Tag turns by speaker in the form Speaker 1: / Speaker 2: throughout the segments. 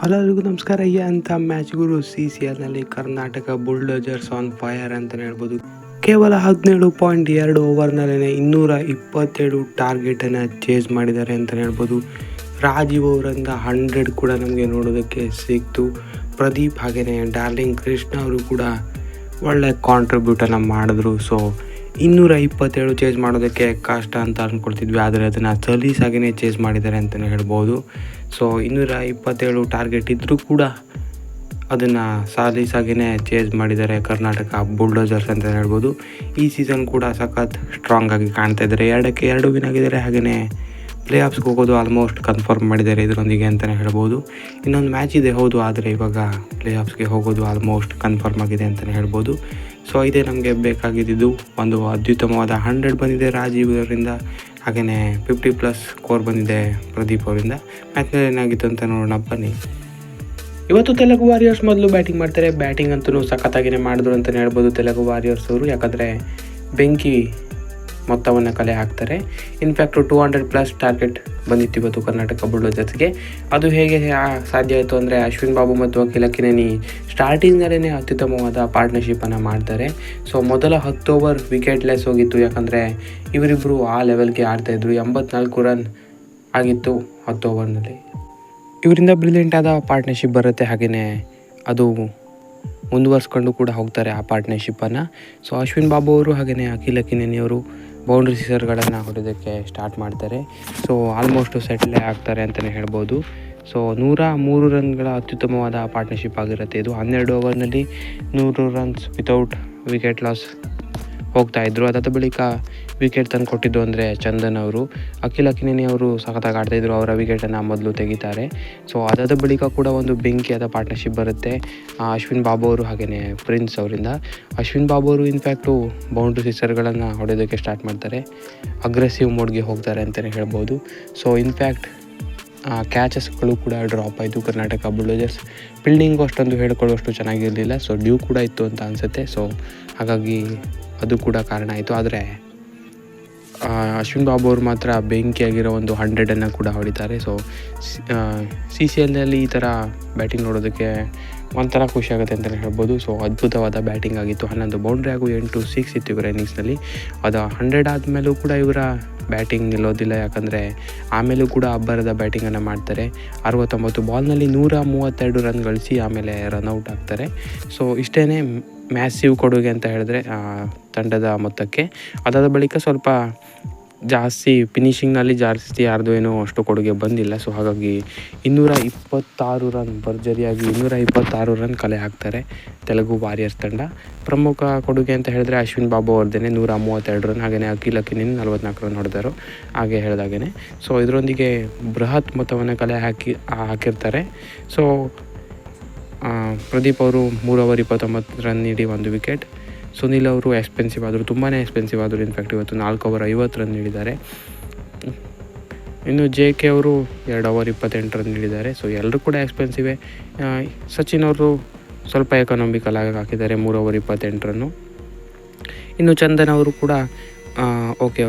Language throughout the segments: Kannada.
Speaker 1: ಎಲ್ಲರಿಗೂ ನಮಸ್ಕಾರ. ಅಂತ ಮ್ಯಾಚ್ ಗುರು CCLನಲ್ಲಿ ಕರ್ನಾಟಕ ಬುಲ್ಡೋಜರ್ಸ್ ಆನ್ ಫೈರ್ ಅಂತಲೇ ಹೇಳ್ಬೋದು. ಕೇವಲ 17.2 ಓವರ್ನಲ್ಲೇ 227 ಟಾರ್ಗೆಟನ್ನು ಚೇಸ್ ಮಾಡಿದ್ದಾರೆ ಅಂತಲೇ ಹೇಳ್ಬೋದು. ರಾಜೀವ್ ಅವರಿಂದ 100 ಕೂಡ ನಮಗೆ ನೋಡೋದಕ್ಕೆ ಸಿಕ್ತು. ಪ್ರದೀಪ್ ಹಾಗೆಯೇ ಡಾರ್ಲಿಂಗ್ ಕೃಷ್ಣ ಅವರು ಕೂಡ ಒಳ್ಳೆ ಕಾಂಟ್ರಿಬ್ಯೂಟನ್ನು ಮಾಡಿದ್ರು. ಸೊ 227 ಚೇಸ್ ಮಾಡೋದಕ್ಕೆ ಕಷ್ಟ ಅಂತ ಅಂದ್ಕೊಳ್ತಿದ್ವಿ, ಆದರೆ ಅದನ್ನು ಸಲೀಸಾಗಿಯೇ ಚೇಸ್ ಮಾಡಿದ್ದಾರೆ ಅಂತಲೇ ಹೇಳ್ಬೋದು. ಸೊ 227 ಟಾರ್ಗೆಟ್ ಇದ್ದರೂ ಕೂಡ ಅದನ್ನು ಸಲೀಸಾಗಿಯೇ ಚೇಸ್ ಮಾಡಿದ್ದಾರೆ ಕರ್ನಾಟಕ ಬುಲ್ಡೋಜರ್ಸ್ ಅಂತ ಹೇಳ್ಬೋದು. ಈ ಸೀಸನ್ ಕೂಡ ಸಖತ್ ಸ್ಟ್ರಾಂಗ್ ಆಗಿ ಕಾಣ್ತಾ ಇದ್ದಾರೆ. 2-2 ವಿನ್ ಆಗಿದ್ದಾರೆ. ಹಾಗೆಯೇ ಪ್ಲೇ ಆಫ್ಸ್ಗೆ ಹೋಗೋದು ಆಲ್ಮೋಸ್ಟ್ ಕನ್ಫರ್ಮ್ ಮಾಡಿದ್ದಾರೆ ಇದರೊಂದಿಗೆ ಅಂತಲೇ ಹೇಳ್ಬೋದು. ಇನ್ನೊಂದು ಮ್ಯಾಚ್ ಇದೆ ಹೌದು, ಆದರೆ ಇವಾಗ ಪ್ಲೇ ಆಫ್ಸ್ಗೆ ಹೋಗೋದು ಆಲ್ಮೋಸ್ಟ್ ಕನ್ಫರ್ಮ್ ಆಗಿದೆ ಅಂತಲೇ ಹೇಳ್ಬೋದು. ಸೊ ಇದೇ ನಮಗೆ ಬೇಕಾಗಿದ್ದು. ಒಂದು ಅತ್ಯುತ್ತಮವಾದ 100 ಬಂದಿದೆ ರಾಜೀವ್ ಅವರಿಂದ, ಹಾಗೆಯೇ 50+ ಸ್ಕೋರ್ ಬಂದಿದೆ ಪ್ರದೀಪ್ ಅವರಿಂದ. ಮ್ಯಾಚ್ನಲ್ಲಿ ಏನಾಗಿತ್ತು ಅಂತ ನೋಡೋಣ ಬನ್ನಿ. ಇವತ್ತು ತೆಲುಗು ವಾರಿಯರ್ಸ್ ಮೊದಲು ಬ್ಯಾಟಿಂಗ್ ಮಾಡ್ತಾರೆ. ಬ್ಯಾಟಿಂಗ್ ಅಂತೂ ಸಖತ್ತಾಗಿಯೇ ಮಾಡಿದ್ರು ಅಂತಲೇ ಹೇಳ್ಬೋದು ತೆಲುಗು ವಾರಿಯರ್ಸ್ ಅವರು. ಯಾಕಂದರೆ ಬೆಂಕಿ ಮೊತ್ತವನ್ನು ಕಲೆ ಹಾಕ್ತಾರೆ. ಇನ್ಫ್ಯಾಕ್ಟು 200+ ಟಾರ್ಗೆಟ್ ಬಂದಿತ್ತು ಇವತ್ತು ಕರ್ನಾಟಕ ಬುಲ್ಡೋಜರ್ಸ್ಗೆ. ಅದು ಹೇಗೆ ಸಾಧ್ಯ ಆಯಿತು ಅಂದರೆ ಅಶ್ವಿನ್ ಬಾಬು ಮತ್ತು ಅಖಿಲ್ ಅಕಿನೇನಿ ಸ್ಟಾರ್ಟಿಂಗ್ನಲ್ಲೇ ಅತ್ಯುತ್ತಮವಾದ ಪಾರ್ಟ್ನರ್ಶಿಪ್ಪನ್ನು ಮಾಡ್ತಾರೆ. ಸೊ ಮೊದಲ 10 ಓವರ್ ವಿಕೆಟ್ಲೆಸ್ ಹೋಗಿತ್ತು, ಯಾಕಂದರೆ ಇವರಿಬ್ಬರು ಆ ಲೆವೆಲ್ಗೆ ಆಡ್ತಾಯಿದ್ರು. 84 ರನ್ ಆಗಿತ್ತು 10 ಓವರ್ನಲ್ಲಿ. ಇವರಿಂದ ಬ್ರಿಲಿಯಂಟ್ ಆದ ಪಾರ್ಟ್ನರ್ಶಿಪ್ ಬರುತ್ತೆ. ಹಾಗೆಯೇ ಅದು ಮುಂದುವರ್ಸ್ಕೊಂಡು ಕೂಡ ಹೋಗ್ತಾರೆ ಆ ಪಾರ್ಟ್ನರ್ಶಿಪ್ಪನ್ನು. ಸೊ ಅಶ್ವಿನ್ ಬಾಬು ಅವರು ಹಾಗೆಯೇ ಅಖಿಲ್ ಅಕಿನೇನಿ ಅವರು ಬೌಂಡ್ರಿ ಸಿಸರ್ಗಳನ್ನು ಹೊಡೆಯೋದಕ್ಕೆ ಸ್ಟಾರ್ಟ್ ಮಾಡ್ತಾರೆ. ಸೊ ಆಲ್ಮೋಸ್ಟು ಸೆಟ್ಲೇ ಆಗ್ತಾರೆ ಅಂತಲೇ ಹೇಳ್ಬೋದು. ಸೊ 103 ರನ್ಗಳ ಅತ್ಯುತ್ತಮವಾದ ಪಾರ್ಟ್ನರ್ಶಿಪ್ ಆಗಿರುತ್ತೆ ಇದು. 12 ಓವರ್ನಲ್ಲಿ 100 ರನ್ಸ್ ವಿತೌಟ್ ವಿಕೆಟ್ ಲಾಸ್ ಹೋಗ್ತಾಯಿದ್ರು. ಅದಾದ ಬಳಿಕ ವಿಕೆಟ್ ತಂದು ಕೊಟ್ಟಿದ್ದು ಅಂದರೆ ಚಂದನ್ ಅವರು. ಅಖಿಲ್ ಅಕಿನೇನಿ ಅವರು ಸಖತ್ತಾಗಿ ಆಡ್ತಾಯಿದ್ರು, ಅವರ ವಿಕೆಟನ್ನು ಮೊದಲು ತೆಗಿತಾರೆ. ಸೊ ಅದಾದ ಬಳಿಕ ಕೂಡ ಒಂದು ಬೆಂಕಿಯಾದ ಪಾರ್ಟ್ನರ್ಶಿಪ್ ಬರುತ್ತೆ ಅಶ್ವಿನ್ ಬಾಬು ಅವರು ಹಾಗೆಯೇ ಪ್ರಿನ್ಸ್ ಅವರಿಂದ. ಅಶ್ವಿನ್ ಬಾಬು ಅವರು ಇನ್ಫ್ಯಾಕ್ಟು ಬೌಂಡ್ರಿ ಸಿಸರ್ಗಳನ್ನು ಹೊಡೆಯೋದಕ್ಕೆ ಸ್ಟಾರ್ಟ್ ಮಾಡ್ತಾರೆ. ಅಗ್ರೆಸಿವ್ ಮೋಡ್ಗೆ ಹೋಗ್ತಾರೆ ಅಂತಲೇ ಹೇಳ್ಬೋದು. ಸೊ ಇನ್ಫ್ಯಾಕ್ಟ್ ಕ್ಯಾಚಸ್ಗಳು ಕೂಡ ಡ್ರಾಪ್ ಆಯಿತು ಕರ್ನಾಟಕ ಬುಲ್ಡೋಜರ್ಸ್. ಫೀಲ್ಡಿಂಗು ಅಷ್ಟೊಂದು ಹೇಳ್ಕೊಳ್ಳುವಷ್ಟು ಚೆನ್ನಾಗಿರಲಿಲ್ಲ. ಸೊ ಡ್ಯೂ ಕೂಡ ಇತ್ತು ಅಂತ ಅನಿಸುತ್ತೆ. ಸೊ ಹಾಗಾಗಿ ಅದು ಕೂಡ ಕಾರಣ ಆಯಿತು. ಆದರೆ ಅಶ್ವಿನ್ ಬಾಬು ಅವರು ಮಾತ್ರ ಬೆಂಕಿಯಾಗಿರೋ ಒಂದು 100 ಕೂಡ ಹೊಡಿತಾರೆ. ಸೊ CCLನಲ್ಲಿ ಈ ಥರ ಬ್ಯಾಟಿಂಗ್ ನೋಡೋದಕ್ಕೆ ಒಂಥರ ಖುಷಿಯಾಗುತ್ತೆ ಅಂತಲೇ ಹೇಳ್ಬೋದು. ಸೊ ಅದ್ಭುತವಾದ ಬ್ಯಾಟಿಂಗ್ ಆಗಿತ್ತು. 11 ಬೌಂಡ್ರಿ ಹಾಗೂ 8 6 ಇತ್ತು ಇವರ ಇನ್ನಿಂಗ್ಸ್ನಲ್ಲಿ. ಅದು 100 ಆದಮೇಲೂ ಕೂಡ ಇವರ ಬ್ಯಾಟಿಂಗ್ ನಿಲ್ಲೋದಿಲ್ಲ, ಯಾಕಂದರೆ ಆಮೇಲೂ ಕೂಡ ಅಬ್ಬರದ ಬ್ಯಾಟಿಂಗನ್ನು ಮಾಡ್ತಾರೆ. 69 ಬಾಲ್ನಲ್ಲಿ 132 ರನ್ ಗಳಿಸಿ ಆಮೇಲೆ ರನ್ಔಟ್ ಆಗ್ತಾರೆ. ಸೊ ಇಷ್ಟೇ ಮ್ಯಾಸಿವ್ ಕೊಡುಗೆ ಅಂತ ಹೇಳಿದ್ರೆ ತಂಡದ ಮೊತ್ತಕ್ಕೆ. ಅದಾದ ಬಳಿಕ ಸ್ವಲ್ಪ ಜಾಸ್ತಿ ಫಿನಿಷಿಂಗ್ನಲ್ಲಿ ಜಾಸ್ತಿ ಯಾರ್ದು ಏನೋ ಅಷ್ಟು ಕೊಡುಗೆ ಬಂದಿಲ್ಲ. ಸೊ ಹಾಗಾಗಿ 226 ರನ್ ಭರ್ಜರಿಯಾಗಿ 226 ರನ್ ಕಲೆ ಹಾಕ್ತಾರೆ ತೆಲುಗು ವಾರಿಯರ್ಸ್ ತಂಡ. ಪ್ರಮುಖ ಕೊಡುಗೆ ಅಂತ ಹೇಳಿದ್ರೆ ಅಶ್ವಿನ್ ಬಾಬು ಅವ್ರದ್ದೇ 132 ರನ್, ಹಾಗೆಯೇ ಅಖಿಲ್ ಅಕಿನೇನಿ 44 ರನ್ ಹೊಡೆದರು ಹಾಗೆ ಹೇಳಿದಾಗೇ. ಸೊ ಇದರೊಂದಿಗೆ ಬೃಹತ್ ಮೊತ್ತವನ್ನು ಕಲೆ ಹಾಕಿರ್ತಾರೆ. ಸೊ ಪ್ರದೀಪ್ ಅವರು 3 ಓವರ್ 29 ರನ್ ನೀಡಿ 1 ವಿಕೆಟ್. ಸುನಿಲ್ ಅವರು ಎಕ್ಸ್ಪೆನ್ಸಿವ್ ಆದರು, ತುಂಬಾ ಎಕ್ಸ್ಪೆನ್ಸಿವ್ ಆದರು. ಇನ್ಫ್ಯಾಕ್ಟ್ ಇವತ್ತು 4 ಓವರ್ 50 ರನ್ ನೀಡಿದ್ದಾರೆ. ಇನ್ನು JK ಅವರು 2 ಓವರ್ 28 ರನ್ ನೀಡಿದ್ದಾರೆ. ಸೊ ಎಲ್ಲರೂ ಕೂಡ ಎಕ್ಸ್ಪೆನ್ಸಿವೇ. ಸಚಿನ್ ಅವರು ಸ್ವಲ್ಪ ಎಕನಾಮಿಕಲ್ ಆಗಿ ಹಾಕಿದ್ದಾರೆ, 3 ಓವರ್ 28 ರನ್ನು. ಇನ್ನು ಚಂದನ್ ಅವರು ಕೂಡ ಓಕೆ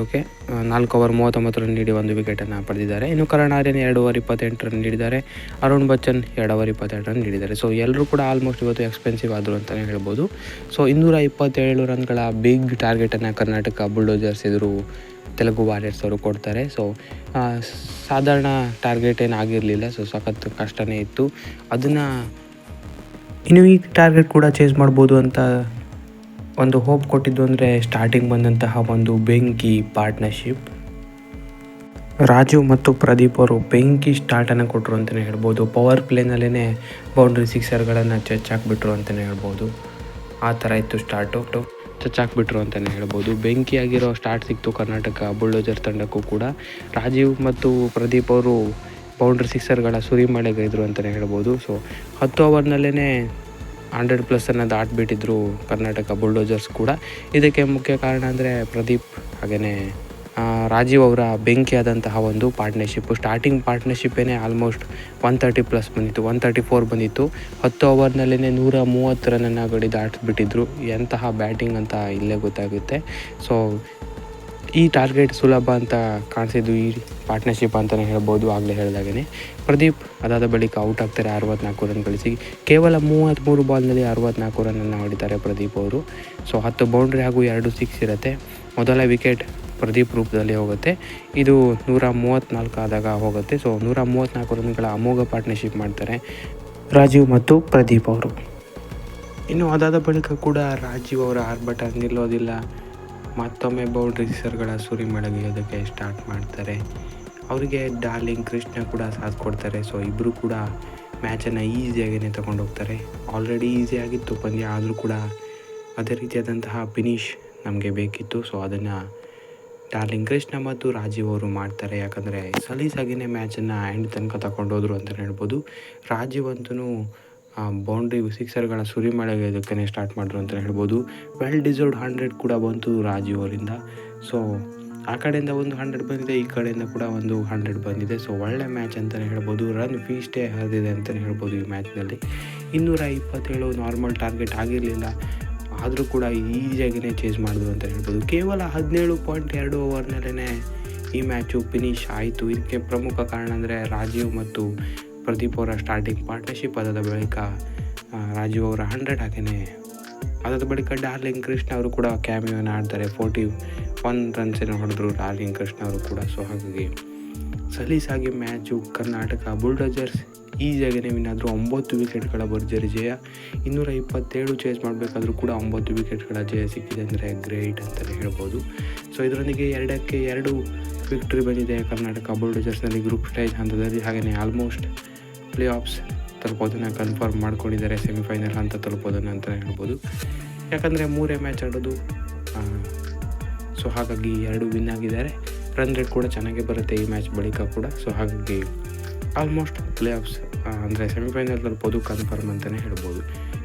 Speaker 1: 4 ಓವರ್ 39 ರನ್ ನೀಡಿ 1 ವಿಕೆಟನ್ನು ಪಡೆದಿದ್ದಾರೆ. ಇನ್ನು ಕರಣ್ ಆರ್ಯನ್ 2 ಓವರ್ 28 ರನ್ ನೀಡಿದ್ದಾರೆ. ಅರುಣ್ ಬಚ್ಚನ್ 2 ಓವರ್ 22 ರನ್ ನೀಡಿದ್ದಾರೆ. ಸೊ ಎಲ್ಲರೂ ಕೂಡ ಆಲ್ಮೋಸ್ಟ್ ಇವತ್ತು ಎಕ್ಸ್ಪೆನ್ಸಿವ್ ಆದರು ಅಂತಲೇ ಹೇಳ್ಬೋದು. ಸೊ 227 ರನ್ಗಳ ಬಿಗ್ ಟಾರ್ಗೆಟನ್ನು ಕರ್ನಾಟಕ ಬುಲ್ಡೋಜರ್ಸ್ ಎದುರು ತೆಲುಗು ವಾರಿಯರ್ಸ್ ಅವರು ಕೊಡ್ತಾರೆ. ಸೊ ಸಾಧಾರಣ ಟಾರ್ಗೆಟ್ ಏನಾಗಿರಲಿಲ್ಲ. ಸೊ ಸಖತ್ ಕಷ್ಟನೇ ಇತ್ತು. ಅದನ್ನು ಇನ್ನು ಈ ಟಾರ್ಗೆಟ್ ಕೂಡ ಚೇಸ್ ಮಾಡ್ಬೋದು ಅಂತ ಒಂದು ಹೋಪ್ ಕೊಟ್ಟಿದ್ದು ಅಂದರೆ ಸ್ಟಾರ್ಟಿಂಗ್ ಬಂದಂತಹ ಒಂದು ಬೆಂಕಿ ಪಾರ್ಟ್ನರ್ಶಿಪ್. ರಾಜೀವ್ ಮತ್ತು ಪ್ರದೀಪ್ ಅವರು ಬೆಂಕಿ ಸ್ಟಾರ್ಟನ್ನು ಕೊಟ್ಟರು ಅಂತಲೇ ಹೇಳ್ಬೋದು. ಪವರ್ ಪ್ಲೇನಲ್ಲೇ ಬೌಂಡ್ರಿ ಸಿಕ್ಸರ್ಗಳನ್ನು ಚಚ್ಚಾಕ್ಬಿಟ್ರು ಅಂತಲೇ ಹೇಳ್ಬೋದು. ಆ ಥರ ಇತ್ತು ಸ್ಟಾರ್ಟು, ಚಚ್ಚಾಕ್ಬಿಟ್ರು ಅಂತಲೇ ಹೇಳ್ಬೋದು. ಬೆಂಕಿಯಾಗಿರೋ ಸ್ಟಾರ್ಟ್ ಸಿಕ್ತು ಕರ್ನಾಟಕ ಬುಲ್ಡೋಜರ್ ತಂಡಕ್ಕೂ ಕೂಡ. ರಾಜೀವ್ ಮತ್ತು ಪ್ರದೀಪ್ ಅವರು ಬೌಂಡ್ರಿ ಸಿಕ್ಸರ್ಗಳ ಸುರಿಮಳೆಗೈದರು ಅಂತಲೇ ಹೇಳ್ಬೋದು. ಸೊ 10 ಓವರ್ನಲ್ಲೇ 100+ ದಾಟಿಬಿಟ್ಟಿದ್ರು ಕರ್ನಾಟಕ ಬುಲ್ಡೋಜರ್ಸ್ ಕೂಡ. ಇದಕ್ಕೆ ಮುಖ್ಯ ಕಾರಣ ಅಂದರೆ ಪ್ರದೀಪ್ ಹಾಗೆಯೇ ರಾಜೀವ್ ಅವರ ಬೆಂಕಿಯಾದಂತಹ ಒಂದು ಪಾರ್ಟ್ನರ್ಶಿಪ್ಪು. ಸ್ಟಾರ್ಟಿಂಗ್ ಪಾರ್ಟ್ನರ್ಶಿಪ್ಪೇ ಆಲ್ಮೋಸ್ಟ್ 130+ ಬಂದಿತ್ತು, 134 ಬಂದಿತ್ತು. 10 ಓವರ್ನಲ್ಲೇ 130 ರನ್ನನ್ನು ಗಡಿ ದಾಟಿಬಿಟ್ಟಿದ್ರು. ಎಂತಹ ಬ್ಯಾಟಿಂಗ್ ಅಂತ ಇಲ್ಲೇ ಗೊತ್ತಾಗುತ್ತೆ. ಸೊ ಈ ಟಾರ್ಗೆಟ್ ಸುಲಭ ಅಂತ ಕಾಣಿಸಿದ್ದು ಈ ಪಾರ್ಟ್ನರ್ಶಿಪ್ ಅಂತಲೇ ಹೇಳ್ಬೋದು. ಆಗಲೇ ಹೇಳಿದಾಗೇ ಪ್ರದೀಪ್ ಅದಾದ ಬಳಿಕ ಔಟ್ ಆಗ್ತಾರೆ 64 ರನ್ ಗಳಿಸಿ. ಕೇವಲ 33 ಬಾಲ್ನಲ್ಲಿ 64 ರನ್ನನ್ನು ಹೊಡಿತಾರೆ ಪ್ರದೀಪ್ ಅವರು. ಸೊ 10 ಬೌಂಡ್ರಿ ಹಾಗೂ 2 ಸಿಕ್ಸ್ ಇರುತ್ತೆ. ಮೊದಲ ವಿಕೆಟ್ ಪ್ರದೀಪ್ ರೂಪದಲ್ಲಿ ಹೋಗುತ್ತೆ. ಇದು 134 ಆದಾಗ ಹೋಗುತ್ತೆ. ಸೊ 134 ರನ್ಗಳ ಅಮೋಘ ಪಾರ್ಟ್ನರ್ಶಿಪ್ ಮಾಡ್ತಾರೆ ರಾಜೀವ್ ಮತ್ತು ಪ್ರದೀಪ್ ಅವರು. ಇನ್ನು ಅದಾದ ಬಳಿಕ ಕೂಡ ರಾಜೀವ್ ಅವರ ಆರ್ಭಟ ನಿಲ್ಲೋದಿಲ್ಲ. ಮತ್ತೊಮ್ಮೆ ಬೌಂಡ್ರಿ ಸಿಕ್ಸರ್ಗಳ ಸುರಿಮಳೆಗೆಯೋದಕ್ಕೆ ಸ್ಟಾರ್ಟ್ ಮಾಡ್ತಾರೆ. ಅವರಿಗೆ ಡಾರ್ಲಿಂಗ್ ಕೃಷ್ಣ ಕೂಡ ಸಾಥ್ ಕೊಡ್ತಾರೆ. ಸೊ ಇಬ್ಬರು ಕೂಡ ಮ್ಯಾಚನ್ನು ಈಸಿಯಾಗೇ ತಗೊಂಡೋಗ್ತಾರೆ. ಆಲ್ರೆಡಿ ಈಸಿ ಆಗಿತ್ತು ಪಂದ್ಯ, ಆದರೂ ಕೂಡ ಅದೇ ರೀತಿಯಾದಂತಹ ಫಿನಿಶ್ ನಮಗೆ ಬೇಕಿತ್ತು. ಸೊ ಅದನ್ನು ಡಾರ್ಲಿಂಗ್ ಕೃಷ್ಣ ಮತ್ತು ರಾಜೀವ್ ಅವರು ಮಾಡ್ತಾರೆ. ಯಾಕಂದರೆ ಸಲೀಸಾಗಿಯೇ ಮ್ಯಾಚನ್ನು ಎಂಡ್ ತನಕ ತಗೊಂಡೋದ್ರು ಅಂತಲೇ ಹೇಳ್ಬೋದು. ರಾಜೀವ್ ಅಂತೂ ಬೌಂಡ್ರಿ ಸಿಕ್ಸರ್ಗಳ ಸುರಿಮಳೆಗೆಯೋದಕ್ಕೆ ಸ್ಟಾರ್ಟ್ ಮಾಡಿದ್ರು ಅಂತಲೇ ಹೇಳ್ಬೋದು. ವೆಲ್ ಡಿಸರ್ವ್ಡ್ 100 ಕೂಡ ಬಂತು ರಾಜೀವ್ ಅವರಿಂದ. ಸೊ ಆ ಕಡೆಯಿಂದ ಒಂದು 100 ಬಂದಿದೆ, ಈ ಕಡೆಯಿಂದ ಕೂಡ ಒಂದು 100 ಬಂದಿದೆ. ಸೊ ಒಳ್ಳೆ ಮ್ಯಾಚ್ ಅಂತಲೇ ಹೇಳ್ಬೋದು. ರನ್ ಫೀಸ್ಟೇ ಹರಿದಿದೆ ಅಂತಲೇ ಹೇಳ್ಬೋದು ಈ ಮ್ಯಾಚ್ನಲ್ಲಿ. 227 ನಾರ್ಮಲ್ ಟಾರ್ಗೆಟ್ ಆಗಿರಲಿಲ್ಲ, ಆದರೂ ಕೂಡ ಈಸಿಯಾಗಿಯೇ ಚೇಸ್ ಮಾಡಿದ್ರು ಅಂತ ಹೇಳ್ಬೋದು. ಕೇವಲ 17.2 ಓವರ್ನಲ್ಲೇ ಈ ಮ್ಯಾಚು ಫಿನಿಶ್ ಆಯಿತು. ಇದಕ್ಕೆ ಪ್ರಮುಖ ಕಾರಣ ಅಂದರೆ ರಾಜೀವ್ ಮತ್ತು ಪ್ರದೀಪ್ ಅವರ ಸ್ಟಾರ್ಟಿಂಗ್ ಪಾರ್ಟ್ನರ್ಶಿಪ್. ಅದಾದ ಬಳಿಕ ರಾಜೀವ್ ಅವರ 100 ಹಾಗೆಯೇ ಅದಾದ ಬಳಿಕ ಡಾರ್ಲಿಂಗ್ ಕೃಷ್ಣ ಅವರು ಕೂಡ ಕ್ಯಾಮಿಯೋನ ಆಡ್ತಾರೆ. 41 ರನ್ಸನ್ನು ಹೊಡೆದ್ರು ಡಾರ್ಲಿಂಗ್ ಕೃಷ್ಣ ಅವರು ಕೂಡ. ಸೊ ಹಾಗಾಗಿ ಸಲೀಸಾಗಿ ಮ್ಯಾಚು ಕರ್ನಾಟಕ ಬುಲ್ಡೋಜರ್ಸ್ ಈಸಿಯಾಗಿಯೇ ವಿನ್ ಆದರೂ 9 ವಿಕೆಟ್ಗಳ ಭರ್ಜರಿ ಜಯ. 227 ಚೇಸ್ ಮಾಡಬೇಕಾದ್ರೂ ಕೂಡ 9 ವಿಕೆಟ್ಗಳ ಜಯ ಸಿಕ್ಕಿದೆ ಅಂದರೆ ಗ್ರೇಟ್ ಅಂತಲೇ ಹೇಳ್ಬೋದು. ಸೊ ಇದರೊಂದಿಗೆ 2-2 ವಿಕ್ಟ್ರಿ ಬಂದಿದೆ ಕರ್ನಾಟಕ ಬುಲ್ಡೋಜರ್ಸ್ನಲ್ಲಿ ಗ್ರೂಪ್ ಸ್ಟೇಜ್ ಹಂತದಲ್ಲಿ. ಹಾಗೆಯೇ ಆಲ್ಮೋಸ್ಟ್ ಪ್ಲೇ ಆಫ್ಸ್ ತಲುಪೋದನ್ನು ಕನ್ಫರ್ಮ್ ಮಾಡ್ಕೊಂಡಿದ್ದಾರೆ. ಸೆಮಿಫೈನಲ್ ಹಂತ ತಲುಪೋದನ್ನು ಅಂತಲೇ ಹೇಳ್ಬೋದು. ಯಾಕಂದರೆ 3 ಮ್ಯಾಚ್ ಆಡೋದು. ಸೊ ಹಾಗಾಗಿ 2 ವಿನ್ ಆಗಿದ್ದಾರೆ. ರನ್ ರೇಟ್ ಕೂಡ ಚೆನ್ನಾಗೇ ಬರುತ್ತೆ ಈ ಮ್ಯಾಚ್ ಬಳಿಕ ಕೂಡ. ಸೊ ಹಾಗಾಗಿ ಆಲ್ಮೋಸ್ಟ್ ಪ್ಲೇ ಆಫ್ಸ್ ಅಂದರೆ ಸೆಮಿಫೈನಲ್ ತಲುಪೋದು ಕನ್ಫರ್ಮ್ ಅಂತಲೇ ಹೇಳ್ಬೋದು.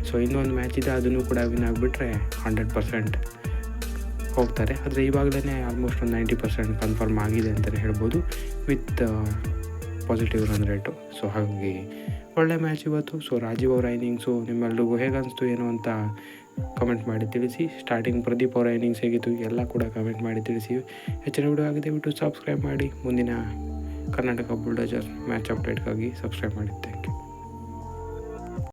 Speaker 1: ಸೊ ಇನ್ನೊಂದು ಮ್ಯಾಚ್ ಇದೆ, ಅದನ್ನು ಕೂಡ ವಿನ್ ಆಗಿಬಿಟ್ರೆ 100% ಹೋಗ್ತಾರೆ. ಆದರೆ ಇವಾಗಲೇ ಆಲ್ಮೋಸ್ಟ್ ಒಂದು 90% ಕನ್ಫರ್ಮ್ ಆಗಿದೆ ಅಂತಲೇ ಹೇಳ್ಬೋದು with positive run rate. So ಹಾಗಾಗಿ ಒಳ್ಳೆ ಮ್ಯಾಚ್ ಇವತ್ತು. ಸೊ ರಾಜೀವ್ ಅವರ ಇನ್ನಿಂಗ್ಸು ನಿಮ್ಮೆಲ್ರಿಗೂ ಹೇಗೆ ಅನಿಸ್ತು ಏನು ಅಂತ ಕಮೆಂಟ್ ಮಾಡಿ ತಿಳಿಸಿ. ಸ್ಟಾರ್ಟಿಂಗ್ ಪ್ರದೀಪ್ ಅವರ ಇನ್ನಿಂಗ್ಸ್ ಹೇಗಿತ್ತು ಎಲ್ಲ ಕೂಡ ಕಮೆಂಟ್ ಮಾಡಿ ತಿಳಿಸಿ. ಹೆಚ್ಚಿನ ವಿಡಿಯೋ ಆಗಿದೆ ಬಿಟ್ಟು ಸಬ್ಸ್ಕ್ರೈಬ್ ಮಾಡಿ. ಮುಂದಿನ ಕರ್ನಾಟಕ ಬುಲ್ಡೋಜರ್ ಮ್ಯಾಚ್ ಅಪ್ಡೇಟ್ಗಾಗಿ ಸಬ್ಸ್ಕ್ರೈಬ್ ಮಾಡಿ.